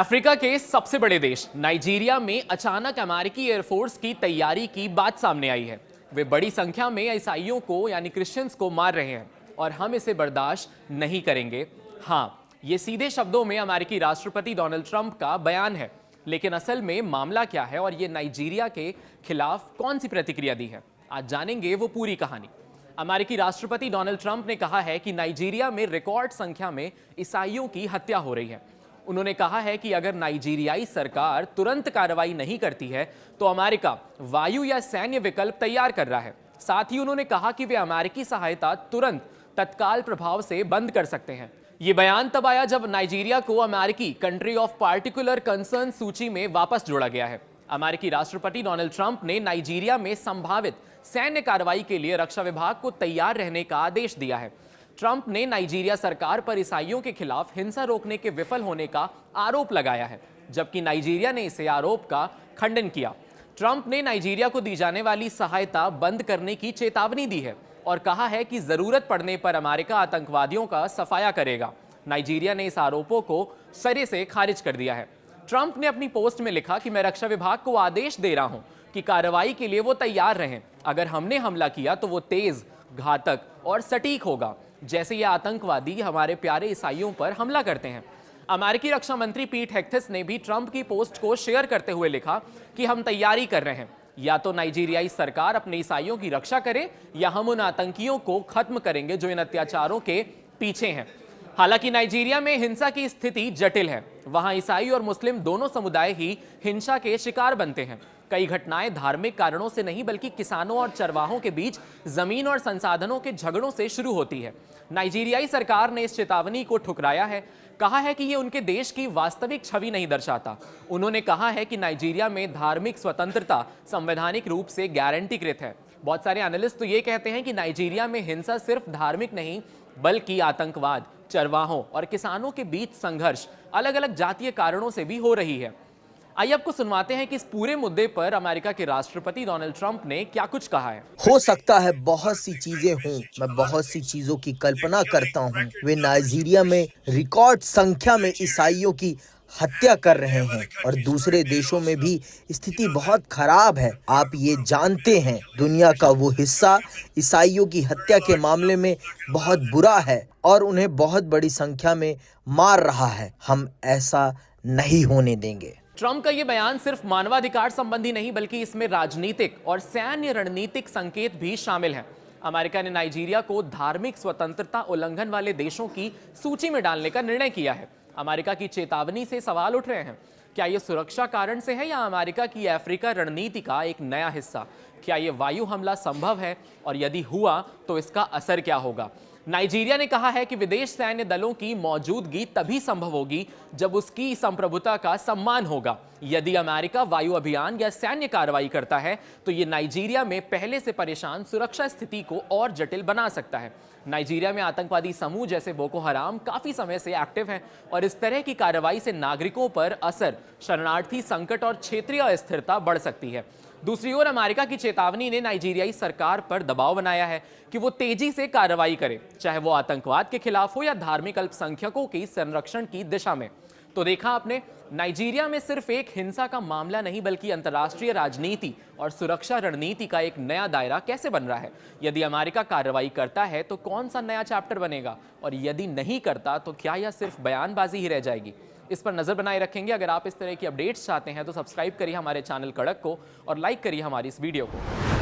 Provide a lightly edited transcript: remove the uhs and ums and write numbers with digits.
Africa के सबसे बड़े देश नाइजीरिया में अचानक अमेरिकी एयरफोर्स की तैयारी की बात सामने आई है। वे बड़ी संख्या में ईसाइयों को यानी क्रिश्चियंस को मार रहे हैं और हम इसे बर्दाश्त नहीं करेंगे। हाँ, ये सीधे शब्दों में अमेरिकी राष्ट्रपति डोनाल्ड ट्रंप का बयान है, लेकिन असल में मामला क्या है और ये नाइजीरिया के खिलाफ कौन सी प्रतिक्रिया दी है, आज जानेंगे वो पूरी कहानी। अमेरिकी राष्ट्रपति डोनाल्ड ट्रंप ने कहा है कि नाइजीरिया में रिकॉर्ड संख्या में ईसाइयों की हत्या हो रही है। उन्होंने कहा है कि अगर नाइजीरियाई सरकार तुरंत कार्रवाई नहीं करती है तो अमेरिका वायु या सैन्य विकल्प तैयार कर रहा है। साथ ही उन्होंने कहा कि वे अमेरिकी सहायता तुरंत तत्काल प्रभाव से बंद कर सकते हैं। ये बयान तब आया जब नाइजीरिया को अमेरिकी कंट्री ऑफ पार्टिकुलर कंसर्न सूची में वापस जोड़ा गया है। अमेरिकी राष्ट्रपति डोनाल्ड ट्रंप ने नाइजीरिया में संभावित सैन्य कार्रवाई के लिए रक्षा विभाग को तैयार रहने का आदेश दिया है। ट्रंप ने नाइजीरिया सरकार पर ईसाइयों के खिलाफ हिंसा रोकने के विफल होने का आरोप लगाया है, जबकि नाइजीरिया ने इसे आरोप का खंडन किया। ट्रंप ने नाइजीरिया को दी जाने वाली सहायता बंद करने की चेतावनी दी है और कहा है कि जरूरत पड़ने पर अमेरिका आतंकवादियों का सफाया करेगा। नाइजीरिया ने इस आरोपों को सिरे से खारिज कर दिया है। ट्रंप ने अपनी पोस्ट में लिखा कि मैं रक्षा विभाग को आदेश दे रहा हूं कि कार्रवाई के लिए वो तैयार रहें। अगर हमने हमला किया तो वो तेज, घातक और सटीक होगा, जैसे ये आतंकवादी हमारे प्यारे ईसाइयों पर हमला करते हैं। अमेरिकी रक्षा मंत्री पीट हेग्सेथ ने भी ट्रंप की पोस्ट को शेयर करते हुए लिखा कि हम तैयारी कर रहे हैं, या तो नाइजीरियाई सरकार अपने ईसाइयों की रक्षा करे या हम उन आतंकियों को खत्म करेंगे जो इन अत्याचारों के पीछे हैं। हालांकि नाइजीरिया में हिंसा की स्थिति जटिल है। वहां ईसाई और मुस्लिम दोनों समुदाय ही हिंसा के शिकार बनते हैं। कई घटनाएं धार्मिक कारणों से नहीं बल्कि किसानों और चरवाहों के बीच जमीन और संसाधनों के झगड़ों से शुरू होती है। नाइजीरियाई सरकार ने इस चेतावनी को ठुकराया है, कहा है कि यह उनके देश की वास्तविक छवि नहीं दर्शाता। उन्होंने कहा है कि नाइजीरिया में धार्मिक स्वतंत्रता संवैधानिक रूप से गारंटीकृत है। बहुत सारे एनालिस्ट तो ये कहते हैं कि नाइजीरिया में हिंसा सिर्फ धार्मिक नहीं बल्कि आतंकवाद, चरवाहों और किसानों के बीच संघर्ष अलग अलग जातीय कारणों से भी हो रही है। आइए आपको सुनवाते हैं कि इस पूरे मुद्दे पर अमेरिका के राष्ट्रपति डोनाल्ड ट्रंप ने क्या कुछ कहा है। हो सकता है बहुत सी चीजें हों, मैं बहुत सी चीजों की कल्पना करता हूं। वे नाइजीरिया में रिकॉर्ड संख्या में ईसाइयों की हत्या कर रहे हैं और दूसरे देशों में भी स्थिति बहुत खराब है। आप ये जानते हैं, दुनिया का वो हिस्सा ईसाइयों की हत्या के मामले में बहुत बुरा है और उन्हें बहुत बड़ी संख्या में मार रहा है। हम ऐसा नहीं होने देंगे। ट्रंप का यह बयान सिर्फ मानवाधिकार संबंधी नहीं बल्कि इसमें राजनीतिक और सैन्य रणनीतिक संकेत भी शामिल हैं। अमेरिका ने नाइजीरिया को धार्मिक स्वतंत्रता उल्लंघन वाले देशों की सूची में डालने का निर्णय किया है। अमेरिका की चेतावनी से सवाल उठ रहे हैं, क्या यह सुरक्षा कारण से है या अमेरिका की अफ्रीका रणनीति का एक नया हिस्सा? क्या यह वायु हमला संभव है और यदि हुआ तो इसका असर क्या होगा? नाइजीरिया ने कहा है कि विदेश सैन्य दलों की मौजूदगी तभी संभव होगी जब उसकी संप्रभुता का सम्मान होगा। यदि अमेरिका वायु अभियान या सैन्य कार्रवाई करता है तो ये नाइजीरिया में पहले से परेशान सुरक्षा स्थिति को और जटिल बना सकता है। नाइजीरिया में आतंकवादी समूह जैसे बोको हराम काफी समय से एक्टिव हैं और इस तरह की कार्रवाई से नागरिकों पर असर, शरणार्थी संकट और क्षेत्रीय अस्थिरता बढ़ सकती है। दूसरी ओर अमेरिका की चेतावनी ने नाइजीरियाई सरकार पर दबाव बनाया है कि वो तेजी से कार्रवाई करे, चाहे वो आतंकवाद के खिलाफ हो या धार्मिक अल्पसंख्यकों की संरक्षण की दिशा में। तो देखा आपने, नाइजीरिया में सिर्फ एक हिंसा का मामला नहीं बल्कि अंतर्राष्ट्रीय राजनीति और सुरक्षा रणनीति का एक नया दायरा कैसे बन रहा है। यदि अमेरिका कार्रवाई करता है तो कौन सा नया चैप्टर बनेगा और यदि नहीं करता तो क्या यह सिर्फ बयानबाजी ही रह जाएगी? इस पर नजर बनाए रखेंगे। अगर आप इस तरह की अपडेट्स चाहते हैं तो सब्सक्राइब करिए हमारे चैनल कड़क को और लाइक करिए हमारी इस वीडियो को।